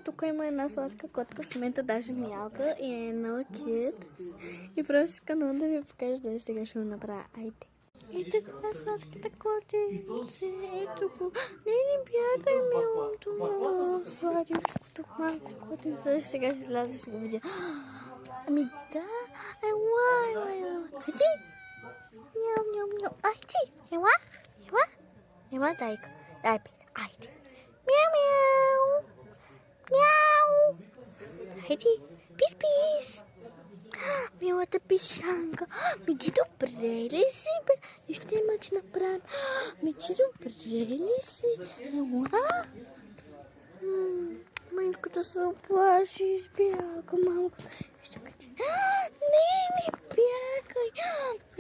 тук има една сладка котка, в момента даже мялка и е много кют. И просто искам много да ви покажа, дали сега ще го направя. Айде. Ето това сладката котенце, ето го. Не бягай, милото, много сладичкото малко котенце. Сега ще изляза, ще го видя. Ами да, ела. Хайде. Мяу. Айде, ела, дайка. Дай, айде. Мяу. Хайде, пис. Милата пишанка. Ти добре ли си, бе? Нищо няма, че направим. Ти добре ли си? Ела? Малката се оплаши, избяга малко. Чакай. Не бягай.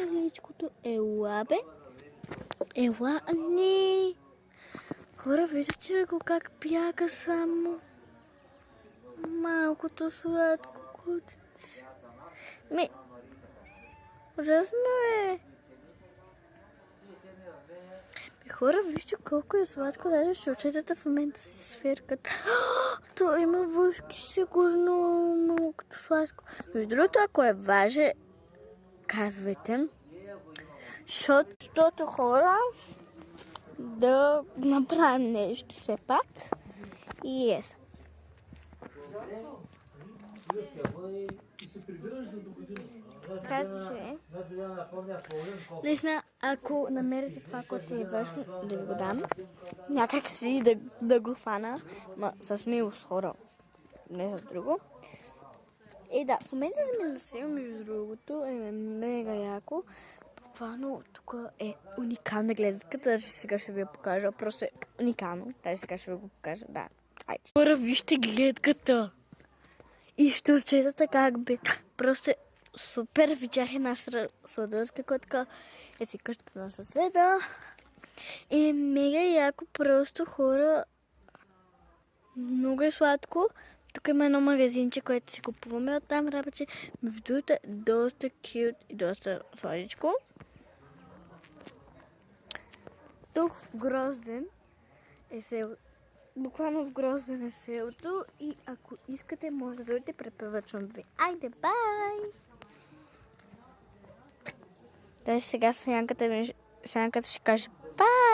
Маличкото, ела, бе. Ела, не. Хора, виждате ли го как бяга само? Малкото сладко котенце. Ужасно е. Хора, вижте колко е сладко, даже шурчетата в момента си сверкат. То има въшки, сигурно, малкото сладко. Между другото, ако е важен, казвайте. Защото хора, да направим нещо все пак. И ес. Така че, наистина, ако намерите това, което е важно, да ви го дам, някак си да го хвана, с милост хора, не за друго. И да, в момента за мен да между другото, е мега яко. Буквално тук е уникална гледка, даже сега ще ви я покажа, просто е уникално, даже сега ще ви го покажа, да. Айде. Хора, вижте гледката! И щурчетата как бе. Просто е супер. Видях една сладурска котка. Е си къщата на съседа. И мега яко, просто хора. Много е сладко. Тук има едно магазинче, което си купуваме оттам рабаче. Между другото е доста кют и доста сладичко. Тук в Грозден е село. Буквално в Грозден е селото и ако искате, може да дойдете, препоръчвам ви. Айде, бай! Даже сега Сянката ще каже бай!